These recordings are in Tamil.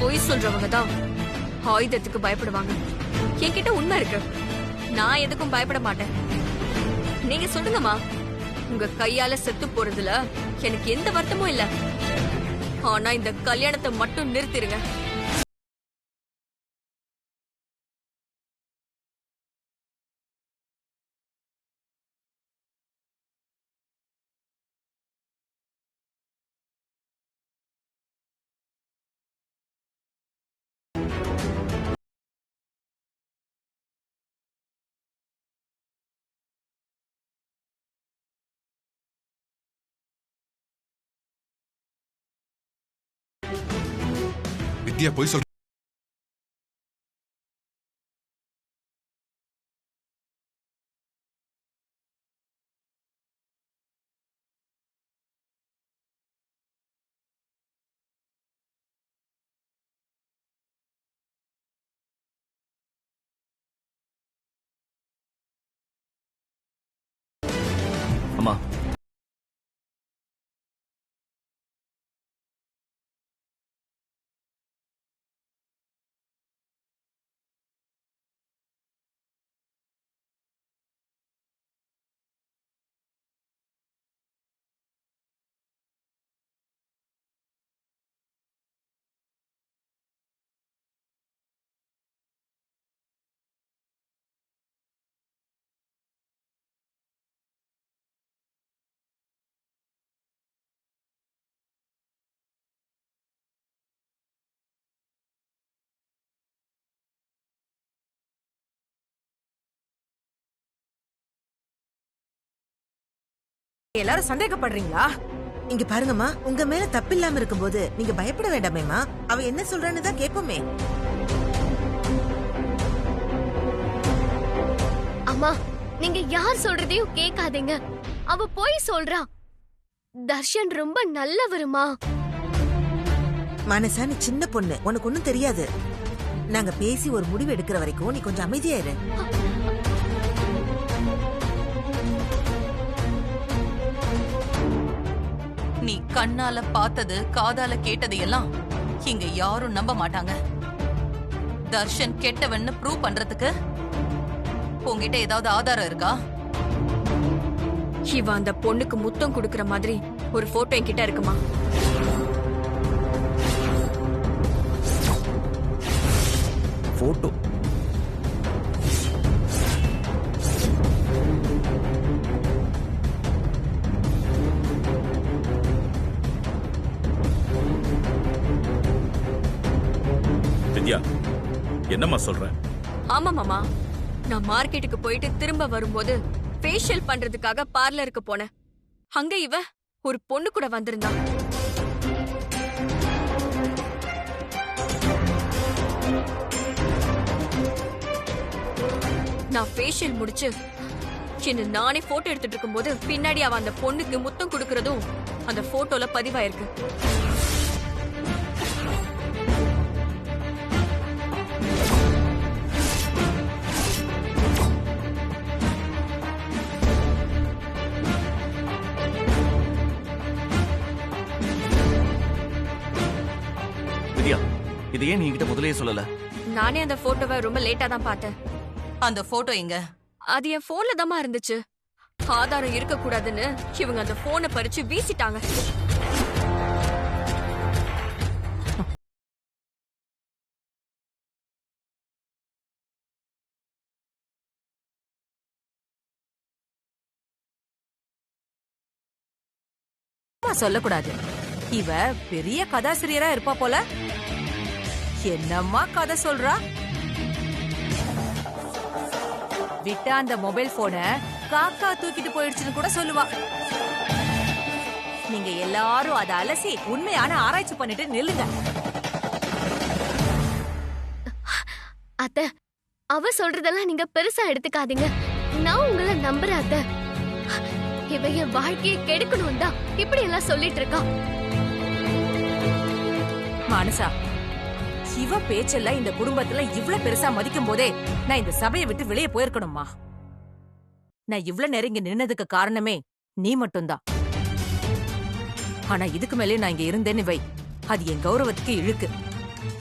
பொய் சொல்றவங்க தான் ஆயுதத்துக்கு பயப்படுவாங்க. என்கிட்ட உண்மை இருக்கு. நான் எதுக்கும் பயப்பட மாட்டேன். நீங்க சொல்லுங்கம்மா, உங்க கையால செத்து போறதுல எனக்கு எந்த வருத்தமும் இல்ல. ஆனா இந்த கல்யாணத்தை மட்டும் நிறுத்திருங்க. வித்யா போய் சொல்ற. அம்மா, எல்லாரும் சந்தேகப்படுறீங்களா? இங்க பாருங்கம்மா, உங்க மேல தப்பில்லாம இருக்கும்போது நீங்க பயப்பட வேண்டாமேமா. அவ என்ன சொல்றான்னு தான் கேட்போமே. அம்மா, நீங்க யார் சொல்றதையும் கேட்காதீங்க. அவ போய் சொல்றா. தர்ஷன் ரொம்ப நல்லவருமா. மனசா, நீ சின்ன பொண்ணு, உனக்கு ஒண்ணும் தெரியாது. நாங்க பேசி ஒரு முடிவு எடுக்கிற வரைக்கும் நீ கொஞ்சம் அமைதியா இரு. நீ கண்ணால பார்த்தது, காதால கேட்டது எல்லாம் இங்க யாரும் நம்ப மாட்டாங்க. தர்ஷன் கெட்டவன்னு ப்ரூவ் பண்றதுக்கு உங்ககிட்ட ஏதாவது ஆதாரம் இருக்கா? இவ அந்த பொண்ணுக்கு முத்தம் கொடுக்கற மாதிரி ஒரு போட்டோ என்கிட்ட இருக்குமா? போட்டோ? வித்யா, என்னம்மா சொல்ற? ஆமா மாமா, நான் மார்க்கெட்டுக்கு போயிட்டு திரும்ப வரும்போது ஃபேஷியல் பண்றதுக்காக பார்லருக்கு போனேன். அங்க இவ ஒரு பொண்ணு கூட வந்திருந்தா. நான் ஃபேஷியல் முடிச்சு என்ன நானே போட்டோ எடுத்துட்டு இருக்கும்போது பின்னாடி அவ அந்த பொண்ணுக்கு முத்தம் கொடுக்கறதும் அந்த போட்டோல பதிவாயிருக்கு. வித்யா, இது ஏன் நீ என்கிட்ட முதல்லயே சொல்லல? நானே அந்த போட்டோவை ரொம்ப லேட்டா தான் பார்த்தேன். அந்த போட்டோ எங்க? அது என் போன்ல தாமா இருந்துச்சு. ஆதாரம் இருக்க கூடாதுன்னு இவங்க அந்த போனை பறிச்சு வீசிட்டாங்க. சொல்லக்கூடாது. இவ பெரிய கதாசிரியரா இருப்பா போல. என்னம்மா கதை சொல்றா? விட்டா அந்த மொபைல் போன காக்கா தூக்கிட்டு போயிடுச்சுன்னு கூட சொல்லுவா. நீங்க எல்லாரும் அதை அலசி உண்மையான ஆராய்ச்சி பண்ணிட்டு நில்லுங்க. அத்தை, அவ சொல்றதெல்லாம் நீங்க பெருசா எடுத்துக்காதீங்க. நான் உங்களை நம்புறேன் அத்தை. இவ என் வாழ்க்கையை கெடுக்கணும் தான் இப்படி எல்லாம் சொல்லிட்டு இருக்கா. மானசா, இவ பேச்செல்லாம் இந்த குடும்பத்துல இவ்ளோ பெருசா மதிக்கும் போதே நான் இந்த சபையை விட்டு வெளியே போயிருக்கணுமா? நான் இவ்ளோ நெருங்கி நின்னதுக்கு காரணமே நீ மட்டும்தான். ஆனா இதுக்கு மேலே நான் இங்க இருந்தேன்னு வை, அது என் கௌரவத்துக்கு இழுக்கு.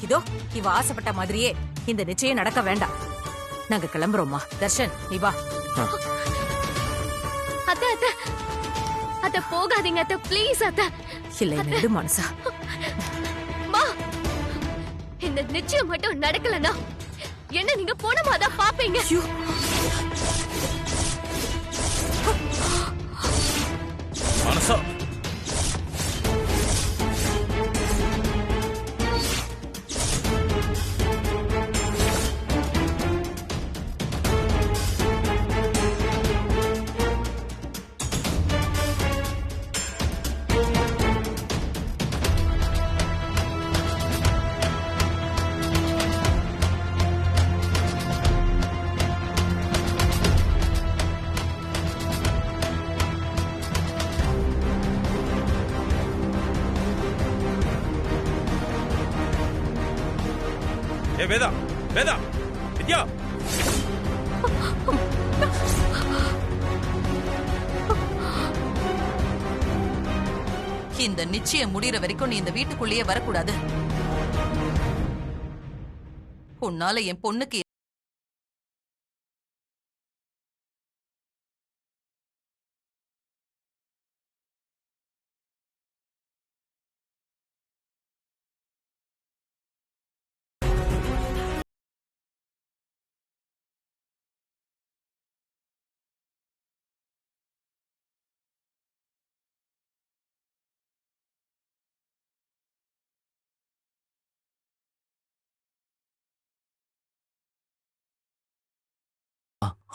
இதோ இவ ஆசைப்பட்ட மாதிரியே இந்த நிச்சயம் நடக்க வேண்டாம். நாங்க கிளம்புறோம்மா. தர்ஷன் நீ வா. அத்தை அத்தை அத்தை போகாதீங்க அத்தை, ப்ளீஸ் அத்தை. இல்ல என்ன விடு மனசா. மா, இந்த நிச்சயம் மட்டும் நடக்கலனா என்ன நீங்க போனமாதான் பாப்பீங்க. மனசா ஏ வேதா, வேதா, வித்யா. இந்த நிச்சயம் முடியற வரைக்கும் நீ இந்த வீட்டுக்குள்ளேயே வரக்கூடாது. உன்னால என் பொண்ணுக்கு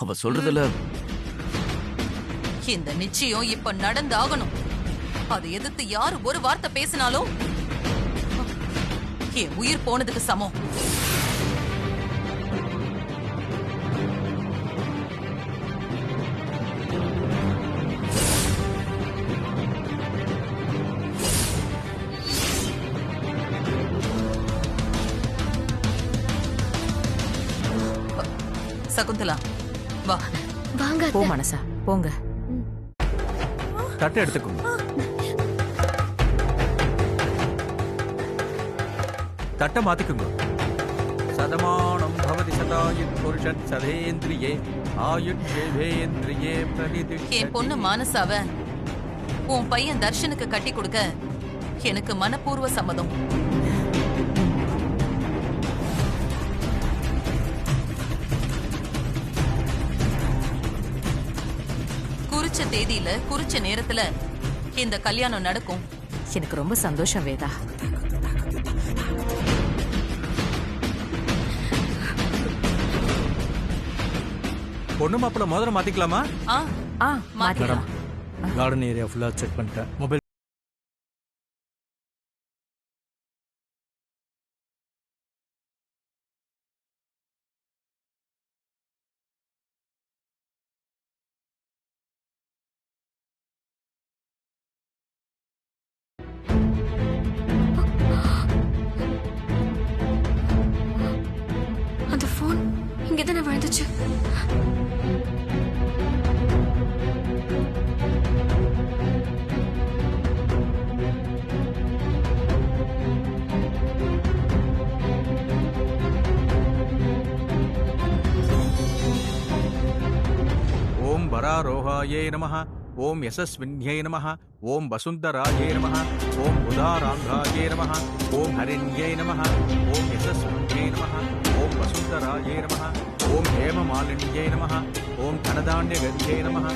அவ சொல்றதுல இந்த நிச்சயம் இப்ப நடந்தாகணும். அதை எதிர்த்து யாரு ஒரு வார்த்தை பேசினாலும் என் உயிர் போனதுக்கு சமம். சகுந்தலா வா. வாங்க போ அத்தை. மனசா போங்க. தட்டை எடுத்துக்கோங்க. தட்டை மாத்திக்குங்க. சதமானம் பவதி சதாயுத் புருஷன் சதேந்திரியே ஆயுட் தேவேந்திரியே பிரதிதிஷ்டதி. என் பொண்ணு மானசாவ உன் பையன் தர்ஷனுக்கு கட்டி கொடுக்க எனக்கு மனப்பூர்வ சம்மதம். குறிச்ச தேதியில குறிச்ச நேரத்துல இந்த கல்யாணம் நடக்கும். எனக்கு ரொம்ப சந்தோஷம் வேதா. பொண்ணு மாப்பிள்ள மோதிரம் மாத்திக்கலாமா? ஆ ஆ மாத்திக்கலாம். கார்டன் ஏரியா ஃபுல்லா செக் பண்ணிட்டேன். மொபைல் அந்த போன் இங்கதானே விழுந்துச்சு. ஓம் வராரோகாயே நமः. ஓம் யசஸ்வின்யை நமः. ஓம் வசுந்தராயே நமः. ஓம் உதாராங்காயே நமः. ஓம் ஹரிண்யை நமः. ஓம் யசஸ்வின்யை நமः. ஓம் வசுந்தராயே நமः. ஓம் ஹேமமாலின்யை நமः. ஓம் தனதாண்யகத்யை நமः.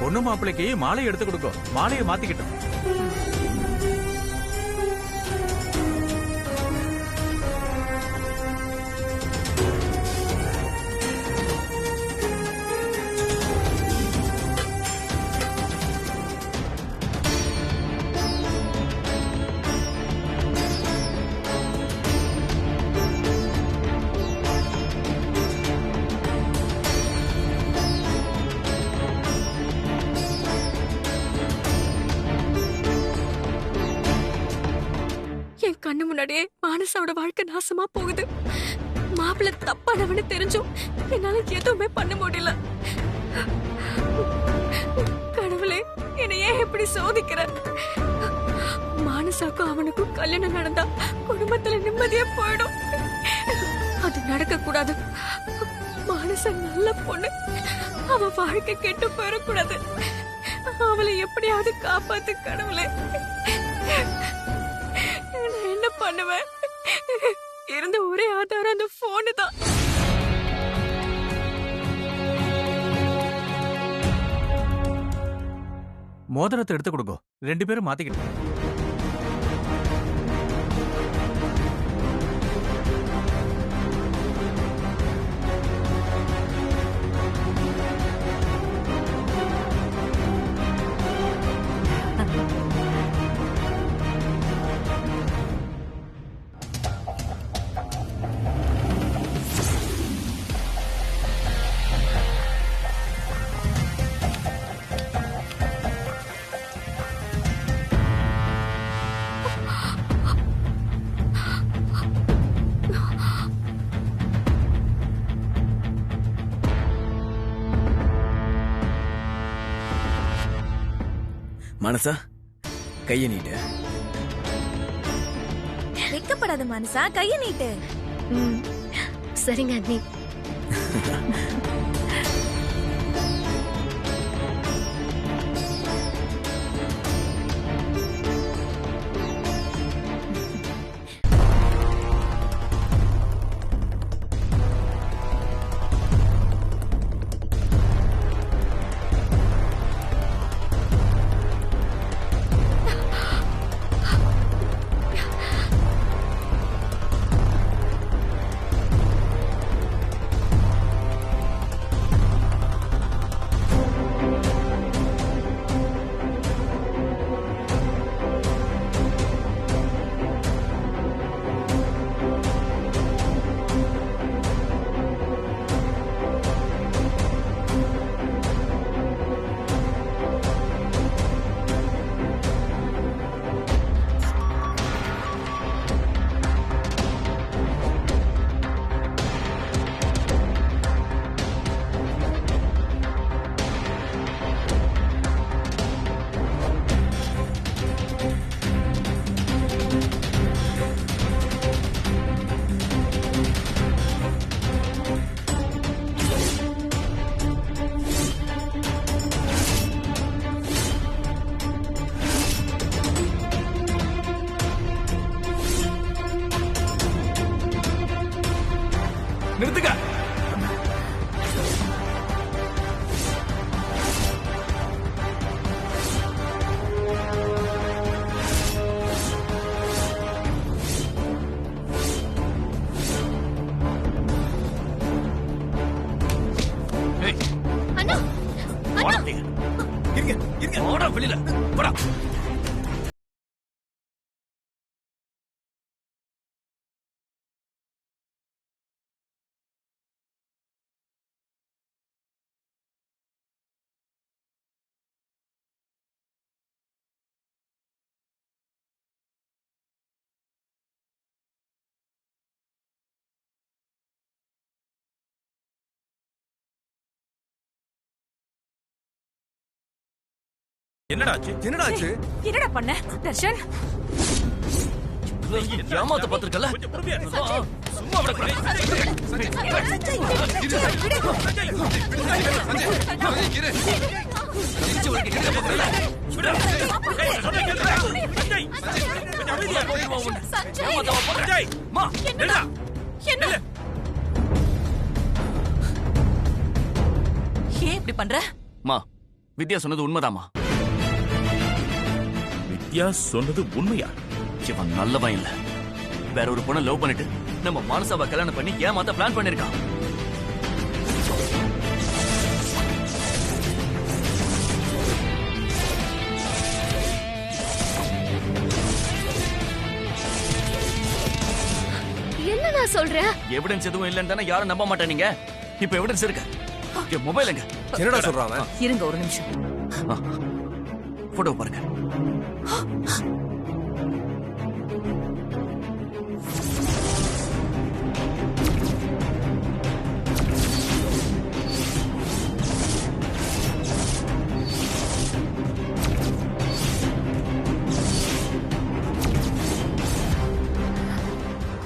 பொண்ணு மாப்பிள்ளைக்கு மாலை எடுத்து கொடுக்கும். மாலையை மாத்திக்கிட்டோம். கண்ணு முன்னாடியே மானசாவோட வாழ்க்கை நாசமா போகுது. மாப்பிள்ளை தப்பானவனு தெரிஞ்சும் என்னால எதுவுமே பண்ண முடியல. கடவுளே, என்னை ஏன் இப்படி சோதிக்கிற? மானசாக்கும் அவனுக்கும் கல்யாணம் நடந்தா குடும்பத்துல நிம்மதியா போயிடும். அது நடக்க கூடாது. மானசா நல்ல பொண்ணு, அவ வாழ்க்கை கெட்டு போயிடக்கூடாது. அவளை எப்படியாவது காப்பாத்து கடவுளே. நான் என்ன பண்ணுவேன்? இருந்த ஒரே ஆதாரம் அந்த போனு தான். மோதிரத்தை எடுத்து கொடுங்க, 2 பேரும் மாத்திக்கிட்டு. மனசா, கைய நீட்டு. வெக்கப்படாத மனசா, கைய நீட்டு. சரிங்க அண்ணி. நிறுத்துக்க. அண்ணா, இருங்க இருங்க, ஓடா வெளியில போடா. என்னடா ஆச்சு? என்னடா ஆச்சு? என்னடா பண்ண தர்ஷன்? ஏமாத்த பாத்துருக்கல. கொஞ்சம் பொறுமையா இரு. சும்மா விடக்கூடாது. விடு. ஏய், நான் சொன்னா கேளுடா. சஞ்சய், கொஞ்சம் அமைதியா இரு. சஞ்சய், மா, நில்லுடா. நில்லு. ஏன் இப்படி பண்ற? மா, வித்யா சொன்னது உண்மைதாமா. வித்யா சொன்னது உண்மையா? இவன் நல்லவன் இல்ல. வேற ஒரு பொண்ணை லவ் பண்ணிட்டு நம்ம மானசாவை கல்யாணம் பண்ணி ஏமாத்த பிளான் பண்ணிருக்கான். என்னடா சொல்ற? எவிடன்ஸ் எதுவும் இல்லன்னு தானே யாரும் நம்ப மாட்டேன். நீங்க இப்ப எவிடன்ஸ் இருக்கு. என் மொபைல் எங்க? என்னடா சொல்றான்? இருங்க ஒரு நிமிஷம். போட்டோ பாருங்க.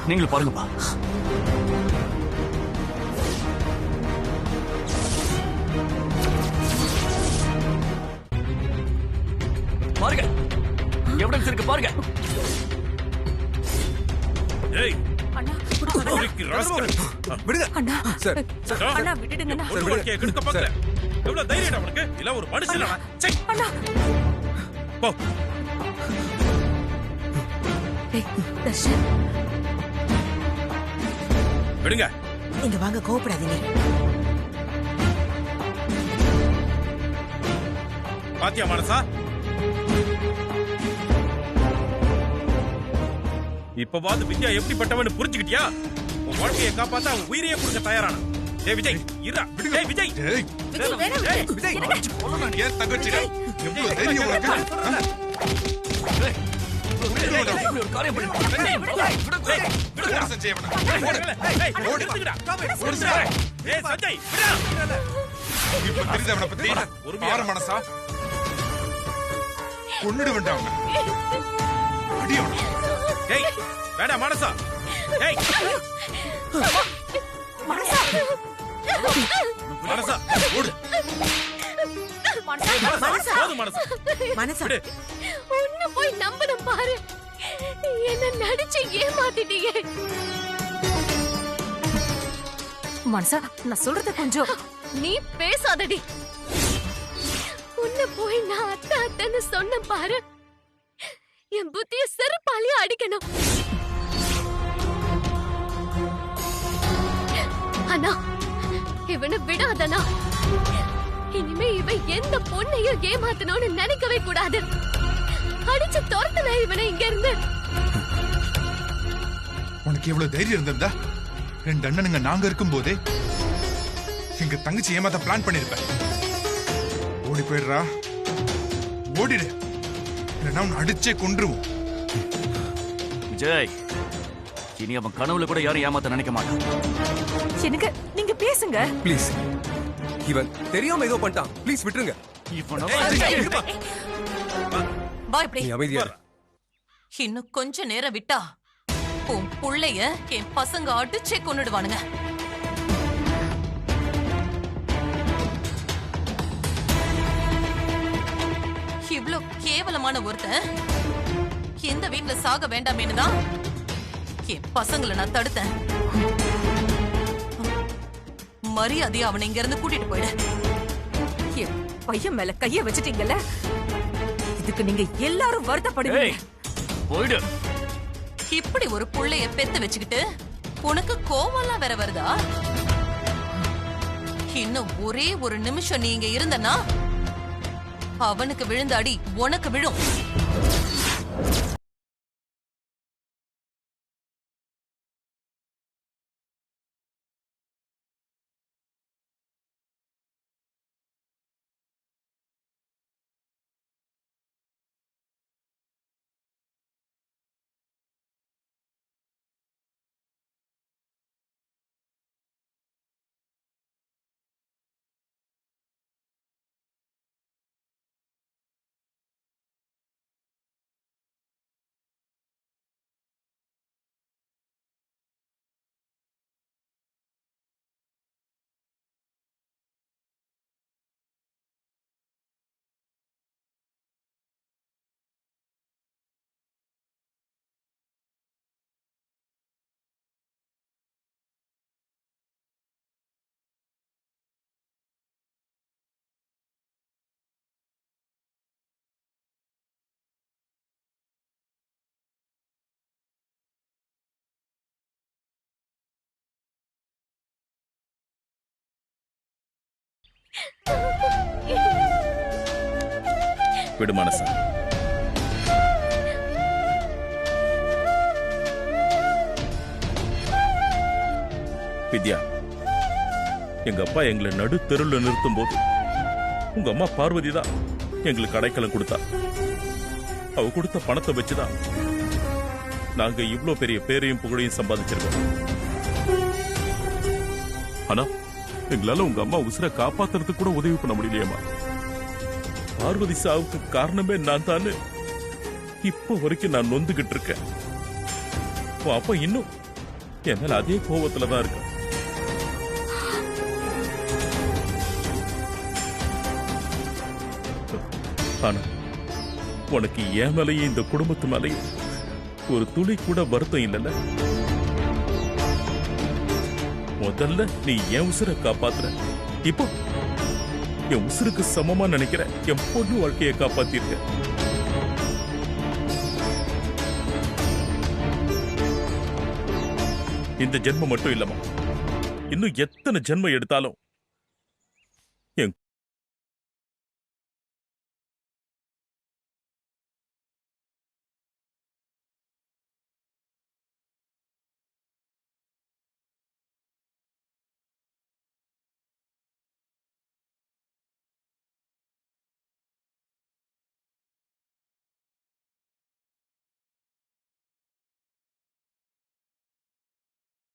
நீங்களும் பாருங்கப்பா. பாருங்க, எவிடன்ஸ் இருக்கு பாருங்க. ஏய் அண்ணா ஒருக்கி ராஸ்கல். விடுங்க அண்ணா சார். அண்ணா விட்டுடுங்கண்ணா. ஒரு வாழ்க்கையை கெடுக்க பார்க்கல. எவ்வளவு தைரியம் அவனுக்கு? இல்ல ஒரு மனுஷனா? சை. அண்ணா போ. டேய் தர்ஷன், விடுங்க. நீங்க வாங்க, கோவப்படாதீங்க. பாத்தியா மனசா? இப்பவாது வித்யா எப்படிப்பட்டவன்னு புரிஞ்சுக்கிட்டியா? உன் வாழ்க்கையை காப்பாத்த அவன் உயிரையே கொடுக்க தயாரான. ஏய் விஜய், இருடா. ஏய் விஜய். விஜய், வேணாம் ஏய் விஜய். விஜய். ஏன் தங்கச்சிடா? எவ்வளவு தைரியம் உனக்கு? இப்படி ஒரு காரியம் பண்ணி ஓடு சஞ்சய் அவனை. ஏய் ஓடுங்கடா. ஏய் சஞ்சய், விடா. இப்ப தெரியுது அவனை பத்தி? ஒரு பாரு மனசா, கொன்னுடு வேண்டாம் அவனை. அடி அவனை. ஏய் வேடா மனசா. ஏய் மனசா மனசா ஓடு. மனசா போதும் மனசா. மனசா, விடு. உன்னை போய் நம்பணும் பாரு. என்ன நடிச்சு ஏமாத்திட்டீங்க. மனசா, நான் சொல்றது கொஞ்சம். நீ பேசாதடி. உன்னை போய் நான் அத்தை அத்தைன்னு சொன்ன பாரு. என் புத்திய செருப்பாலேயே அடிக்கணும். அண்ணா, இவனை விடாதண்ணா. இனிமே இவன் எந்த பொண்ணையும் ஏமாத்தணும்னு நினைக்கவே கூடாது. அடிச்சு துரத்துனா இவனை இங்க இருந்து. உனக்கு எவ்வளவு தைரியம் இருந்திருந்தா 2 அண்ணனுங்க நாங்க இருக்கும் போதே எங்க தங்கச்சி ஏமாத்த பிளான் பண்ணிருப்ப. ஓடி போயிடுறா, ஓடிடு. இல்லைன்னா உன்னை அடிச்சே கொன்றுவோம். விஜய், இனி அவன் கனவுல கூட யாரும் ஏமாத்த நினைக்க மாட்டான். எனக்கு நீங்க பேசுங்க. ப்ளீஸ், இவன் தெரியாம ஏதோ பண்ணிட்டான். ப்ளீஸ் விட்டுருங்க. வா இப்படி. நீ அமைதியா இரு. இன்னும் கொஞ்ச நேரம் விட்டா உன் புள்ளைய என் பசங்க அடிச்சே கொன்னுடுவானுங்க. இவ்ளோ கேவலமான ஒருத்தன் எந்த வீட்டுல சாக வேண்டாமேன்னு தான் என் பசங்களை நான் தடுத்தேன். மரியாதையா அவனை இங்க இருந்து கூட்டிட்டு போயிடு. என் பையன் மேல கைய வச்சிட்டீங்கல்ல, இதுக்கு நீங்க எல்லாரும் வருத்தப்படுவீங்க. ஏய், போயிடு. இப்படி ஒரு புள்ளைய பெத்து வச்சுக்கிட்டு உனக்கு கோவம்லாம் வேற வருதா? இன்னும் ஒரே ஒரு நிமிஷம் நீ இங்க இருந்தனா அவனுக்கு விழுந்த அடி உனக்கு விழும். விடு மனசா. வித்யா, எங்க அப்பா எங்களை நடு தெருவில் நிறுத்தும் போது உங்க அம்மா பார்வதி தான் எங்களுக்கு அடைக்கலம் கொடுத்தா. அவ கொடுத்த பணத்தை வச்சுதான் நாங்க இவ்ளோ பெரிய பேரையும் புகழையும் சம்பாதிச்சிருக்கோம். ஆனா எங்களால உங்க அம்மா உசுரை காப்பாத்துறதுக்கு கூட உதவி பண்ண முடியலையேம்மா. பார்வதி சாவுக்கு காரணமே நான் தானே இப்போ வரைக்கும் நான் நொந்துகிட்டு இருக்கேன். அப்பா இன்னும் என் மேல அதே கோபத்துலதான் இருக்க. ஆனா உனக்கு என் மேலையும் இந்த குடும்பத்து மேலையும் ஒரு துளி கூட வருத்தம் இல்லைல்ல? முதல்ல நீ என் உசுரை காப்பாத்துற, இப்போ என் உசுருக்கு சமமா நினைக்கிற என் பொண்ணு வாழ்க்கையை காப்பாத்திருக்க. இந்த ஜென்மம் மட்டும் இல்லமா, இன்னும் எத்தனை ஜென்மம் எடுத்தாலும்